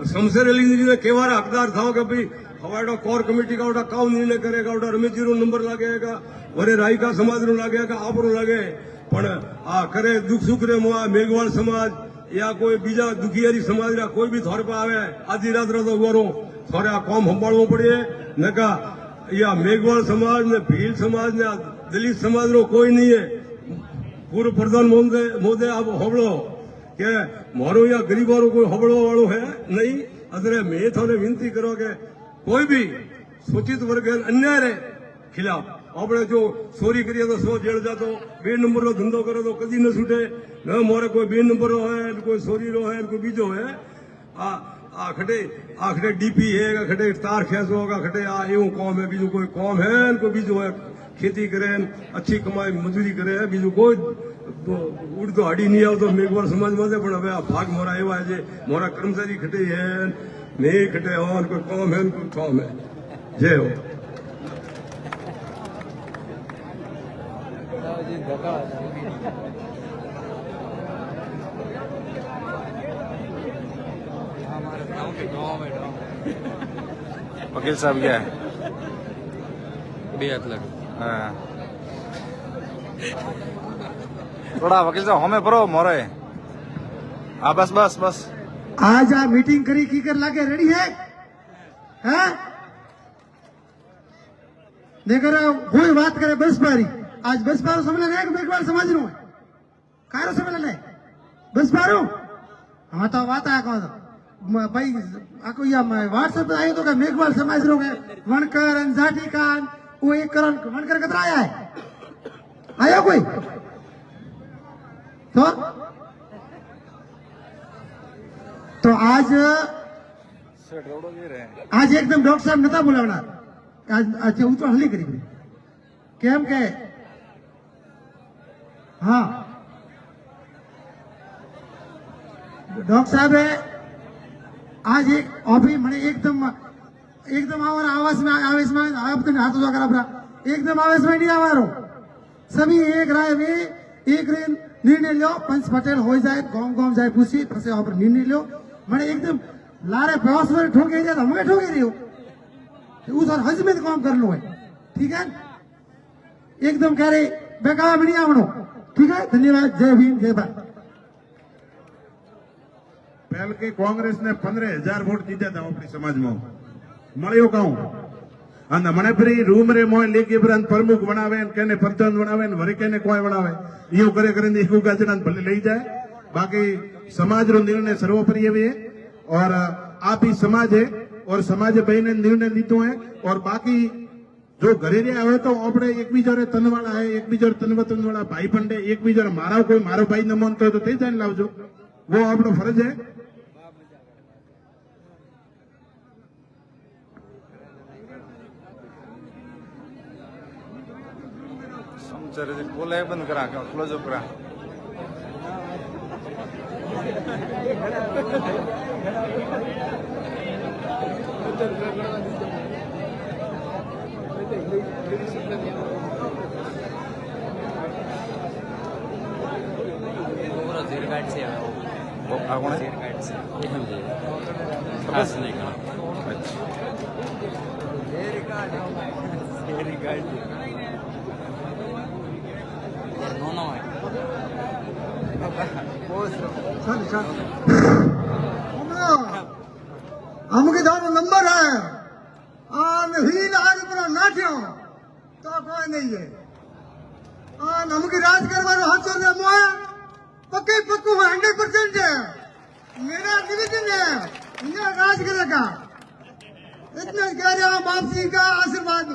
शमशेर अली जी ने केवार हकदार था कि भाई हमारा कोर कमेटी का काम निर्णय करेगा, रमेश जी रो नंबर लागेगा, वरे राई का समाज रो लागेगा, आप रो लागे। पण आ करे दुख सुख रे मुआ मेघवाल समाज या कोई बीजा दुखियारी समाज रा कोई भी थोड़े पर आवे आधी रात रो तो वो थोड़े आ काम संभाळवो पड़े न का या मेघवाल समाज ने भील समाज ने दलित समाज रो कोई नहीं है। पूर्व प्रधान महोदय आप होबड़ो के मारो या गरीबों रो कोई होबड़ो वालों है नहीं। अदरे मैं थोड़े विनती करो के कोई भी सूचित वर्ग अन्याय रे खिलाफ अपने जो चोरी करिए तो 100 जेल जातो, 2 नंबर रो धंधो करे तो कदी न छूटे न। मोरे कोई 2 नंबर रो है, कोई चोरी रो है, कोई बीजो है। आखड़े DP है, खड़े तार खेसो होगा, खड़े आ यूं काम है, बीजू कोई काम है, कोई बीजो है खेती करे अच्छी कमाई मजदूरी करे, बीजू कोई उड़ तो हाड़ी नहीं आओ तो मेघवाल समाज में पण हवे भाग मोरा एवा है जे मोरा कर्मचारी खटे है नहीं खटे हो, कोई काम है कोई काम है। जय हो। वकील साहब क्या है? हाँ। थोड़ा वकील साहब हमें भरो मोरे हाँ बस बस बस आज आ मीटिंग करी की कर लागे रेडी है हैं? देखो कोई बात करे बस पारी आज बस पारो समझ ले एक बार समझ लो कारो समझ ले बस पारो हाँ तो बात आया कौन भाई आको या व्हाट्सएप पे आयो तो क्या मेघवाल समझ लो वनकर अंजाटी कान वो एक करण वनकर कितना आया है आया कोई तो आज सेठ रोडो ये रहे आज एकदम डॉक्टर साहब नता बोलावना आज अच्छा ऊंचो हली करी केम के हाँ डॉक्टर साहब है आज एक अभी मैंने एकदम हमारा आवेश में आप तो हाथ उठा कर अपना एकदम आवेश में नहीं आवा रहो सभी एक राय में एक निर्णय लो पंच पटेल हो जाए गांव जाए पूछी फंसे वहां पर निर्णय लो मैंने एकदम लारे प्रवास में ठोके जाए तो हमें ठोके रही हो उस और हज में काम कर लो है ठीक है एकदम कह रहे बेकावा में नहीं आवनो ठीक है धन्यवाद जय भीम जय भारत पहल के कांग्रेस ने 15,000 वोट जीता था अपनी समाज में मळ्यो कहूं अंद मने फ्री रूम रे मोय लेके ब्रंत प्रमुख बनावे केने प्रधान बनावे वरी केने कोई बनावे यो करे करे इको गाजन भले ले जाए बाकी समाज रो निर्णय सर्वोपरि है और आप ही समाज है और समाज बहने निर्णय लीधो है और बाकी जो घरे रे आवे तो आपणे एक बीजोरे तनवाड़ा है एक बीजोरे तनवतन वाला भाई पंडे एक बीजोरे मारा कोई मारो भाई न मानतो तो ते जान लावजो वो आपणो फर्ज है समझ बोला है बंद करा क्लोज अप करा हमके दानो नंबर है ही आज पूरा नाठ्यो तो कोई नहीं है हमके राज करवानो हाथ चल रहा पक्के पक्कू 100% है मेरा निवेदन है ये राज करेगा इतना कह रहा हूं बाप जी का आशीर्वाद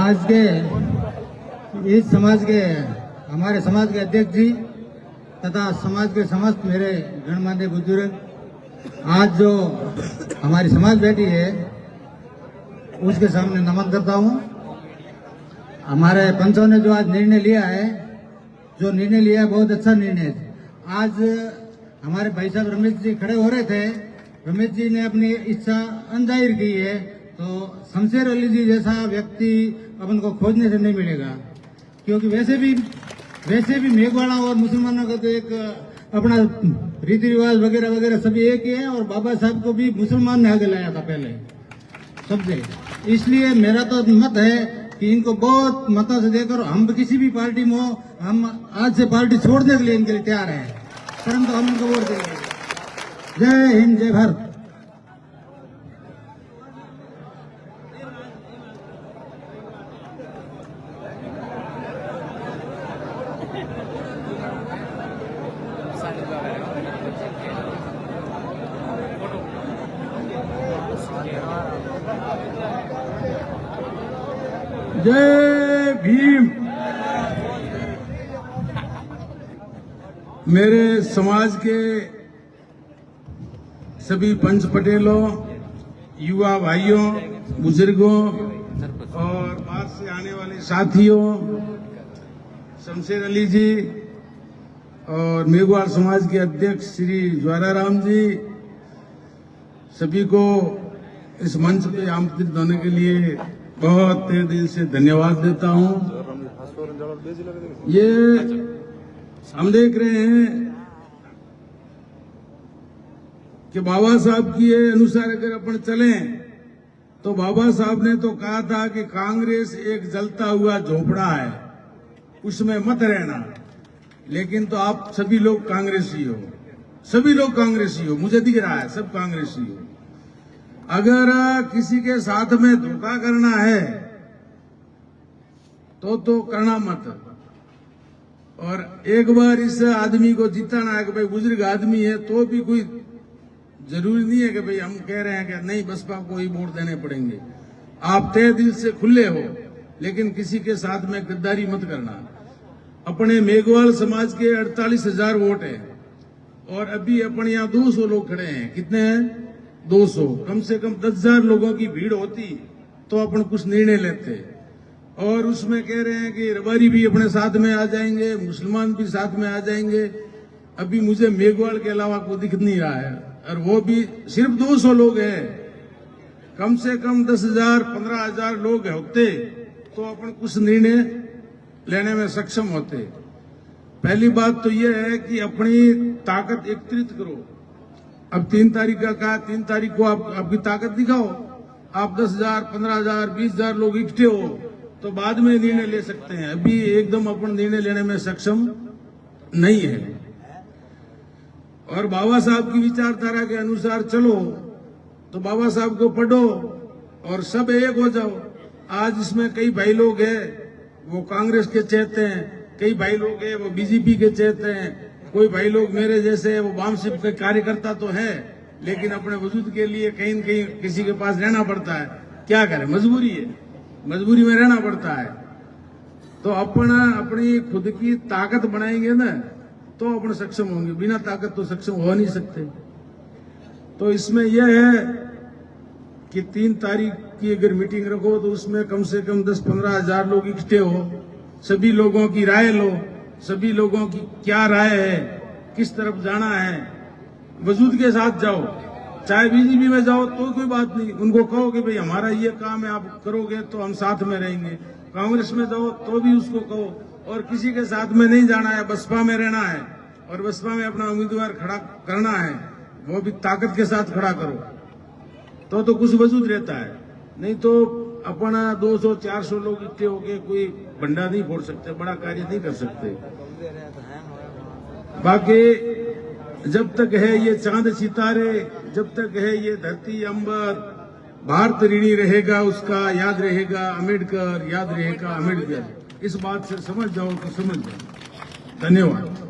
आज के इस समाज के हमारे समाज के अध्यक्ष जी तथा समाज के समस्त मेरे गणमान्य बुजुर्ग आज जो हमारी समाज बैठी है उसके सामने नमन करता हूँ। हमारे पंचों ने जो आज निर्णय लिया है बहुत अच्छा निर्णय है। आज हमारे भाई साहब रमेश जी खड़े हो रहे थे, रमेश जी ने अपनी इच्छा अनजाहिर की है तो शमशेर अली जी जैसा व्यक्ति अपन को खोजने से नहीं मिलेगा, क्योंकि वैसे भी मेघवाड़ा और मुसलमानों का तो एक अपना रीति रिवाज वगैरह वगैरह सभी एक ही है और बाबा साहब को भी मुसलमान ने आगे लाया था पहले सबसे। इसलिए मेरा तो मत है कि इनको बहुत मतों से देकर हम किसी भी पार्टी में हो, हम आज से पार्टी छोड़ने के लिए इनके लिए तैयार हैं, परंतु हम इनको वोट देंगे। जय हिंद जय भारत। जय भीम। मेरे समाज के सभी पंच पटेलों, युवा भाइयों, बुजुर्गों और बाहर से आने वाले साथियों, शमशेर अली जी और मेघवाल समाज के अध्यक्ष श्री ज्वाराराम जी, सभी को इस मंच पे आमंत्रित होने के लिए बहुत तहे दिल से धन्यवाद देता हूं। ये हम देख रहे हैं कि बाबा साहब की अनुसार अगर अपन चलें तो बाबा साहब ने तो कहा था कि कांग्रेस एक जलता हुआ झोपड़ा है, उसमें मत रहना। लेकिन तो आप सभी लोग कांग्रेसी हो, सभी लोग कांग्रेसी हो, मुझे दिख रहा है सब कांग्रेसी हो। अगर किसी के साथ में धोखा करना है तो करना मत। और एक बार इस आदमी को जिताना है कि भाई बुजुर्ग आदमी है, तो भी कोई जरूरी नहीं है कि भाई हम कह रहे हैं कि नहीं बसपा को ही वोट देने पड़ेंगे। आप तय दिल से खुले हो, लेकिन किसी के साथ में गद्दारी मत करना। अपने मेघवाल समाज के 48,000 वोट है और अभी अपने यहाँ 200 लोग खड़े हैं। कितने हैं? 200। कम से कम 10,000 लोगों की भीड़ होती तो अपन कुछ निर्णय लेते। और उसमें कह रहे हैं कि रबारी भी अपने साथ में आ जाएंगे, मुसलमान भी साथ में आ जाएंगे। अभी मुझे मेघवाल के अलावा कोई दिख नहीं रहा है, और वो भी सिर्फ 200 लोग हैं। कम से कम 10,000 15,000 लोग होते तो अपन कुछ निर्णय लेने में सक्षम होते। पहली बात तो यह है कि अपनी ताकत एकत्रित करो। अब 3 तारीख का कहा, 3 तारीख को आप आपकी ताकत दिखाओ। आप 10,000 15,000 20,000 लोग इकट्ठे हो तो बाद में निर्णय ले सकते हैं। अभी एकदम अपन निर्णय लेने में सक्षम नहीं है। और बाबा साहब की विचारधारा के अनुसार चलो तो बाबा साहब को पढ़ो और सब एक हो जाओ। आज इसमें कई भाई लोग हैं वो कांग्रेस के चेहते हैं, कई भाई लोग हैं वो बीजेपी के चेहते हैं, कोई भाई लोग मेरे जैसे वो वामसिप के कार्यकर्ता तो है, लेकिन अपने वजूद के लिए कहीं न कहीं किसी के पास रहना पड़ता है। क्या करें, मजबूरी है, मजबूरी में रहना पड़ता है। तो अपनी खुद की ताकत बनाएंगे ना तो अपन सक्षम होंगे, बिना ताकत तो सक्षम हो नहीं सकते। तो इसमें यह है कि 3 तारीख की अगर मीटिंग रखो तो उसमें कम से कम 10-15 हजार लोग इकट्ठे हो, सभी लोगों की राय लो, सभी लोगों की क्या राय है, किस तरफ जाना है, वजूद के साथ जाओ। चाहे बीजेपी में जाओ तो कोई बात नहीं, उनको कहो कि भाई हमारा ये काम है, आप करोगे तो हम साथ में रहेंगे। कांग्रेस में जाओ तो भी उसको कहो, और किसी के साथ में नहीं जाना है, बसपा में रहना है और बसपा में अपना उम्मीदवार खड़ा करना है, वो भी ताकत के साथ खड़ा करो तो कुछ वजूद रहता है। नहीं तो अपना 200-400 लोग इकट्ठे होके कोई भंडा नहीं फोड़ सकते, बड़ा कार्य नहीं कर सकते। बाकी जब तक है ये चांद सितारे, जब तक है ये धरती अंबर, भारत ऋणी रहेगा उसका, याद रहेगा अम्बेडकर, याद रहेगा अम्बेडकर। इस बात से समझ जाओ तो समझ जाओ। धन्यवाद।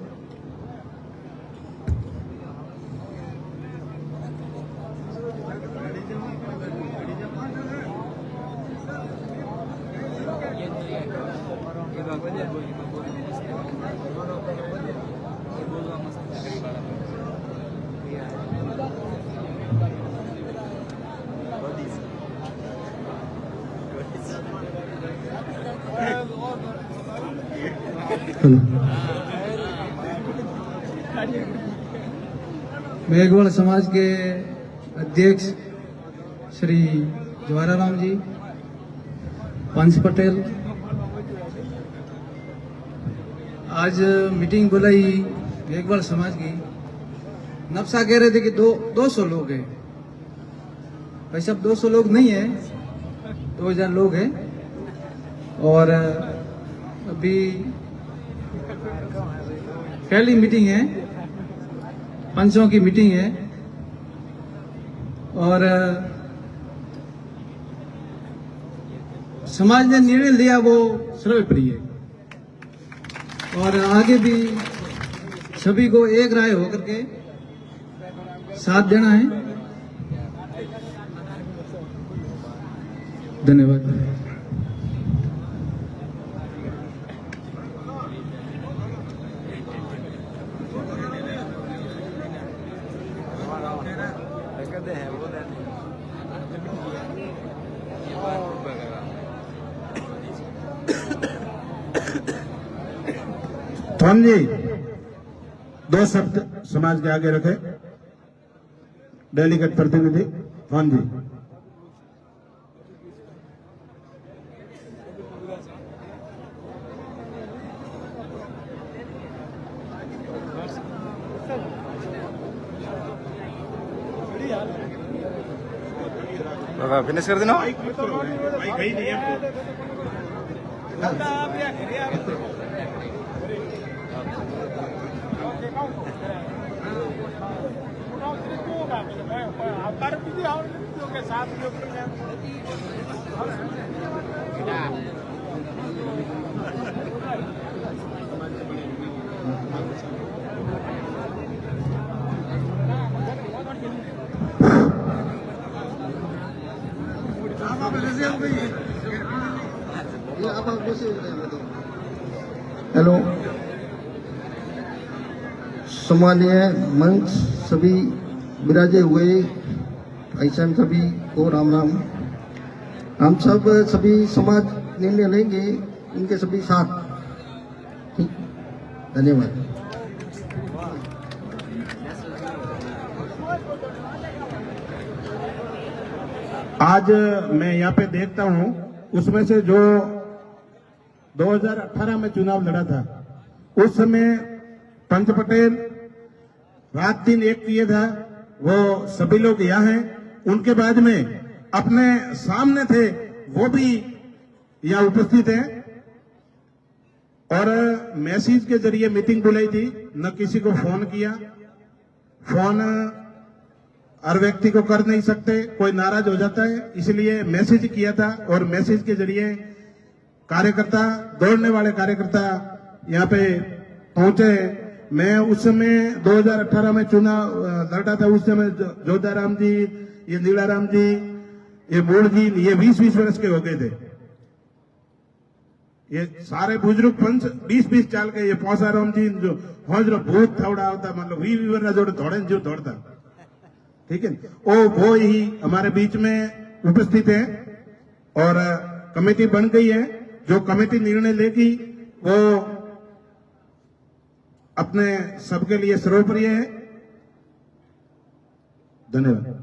मेघवाल समाज के अध्यक्ष श्री जवाहराम जी, पंच पटेल, आज मीटिंग बुलाई मेघवाल समाज की। नक्शा कह रहे थे कि 200 लोग हैं, भाई साहब 200 लोग नहीं है, 2000 लोग हैं। और अभी पहली मीटिंग है, पंचों की मीटिंग है, और समाज ने निर्णय लिया वो सर्वप्रिय है। और आगे भी सभी को एक राय होकर के साथ देना है। धन्यवाद। धन जी 2 शब्द समाज के आगे रखे। डेलीगेट प्रतिनिधि धन जी। फिनिश कर देना भाई गई नहीं है हेलो, सम्मानीय मंच, सभी विराजे हुए ऐसा सभी को राम राम। हम सब सभी समाज निर्णय लेंगे उनके सभी साथ। ठीक, धन्यवाद। आज मैं यहाँ पे देखता हूँ उसमें से जो 2018 में चुनाव लड़ा था उस समय पंच पटेल रात दिन एक किए था, वो सभी लोग यहाँ हैं। उनके बाद में अपने सामने थे वो भी यहाँ उपस्थित हैं और मैसेज के जरिए मीटिंग बुलाई थी, न किसी को फोन किया। फोन हर व्यक्ति को कर नहीं सकते, कोई नाराज हो जाता है, इसलिए मैसेज किया था और मैसेज के जरिए कार्यकर्ता, दौड़ने वाले कार्यकर्ता यहाँ पे पहुंचे। मैं उस समय 2018 में चुनाव लड़ा था, उस समय जोधाराम जी, ये नीलाराम जी, ये मूल जी, ये 20-20 वर्ष के हो गए थे। ये सारे बुजुर्ग पंच 20-20 साल के, ये पौसाराम जी जो हौजरो भूत थोड़ा होता, मतलब वी वर्ष जोड़े थोड़े जो दौड़ता, ठीक है। वो ही हमारे बीच में उपस्थित है और कमेटी बन गई है। जो कमेटी निर्णय लेगी वो अपने सबके लिए सर्वोपरि है। धन्यवाद।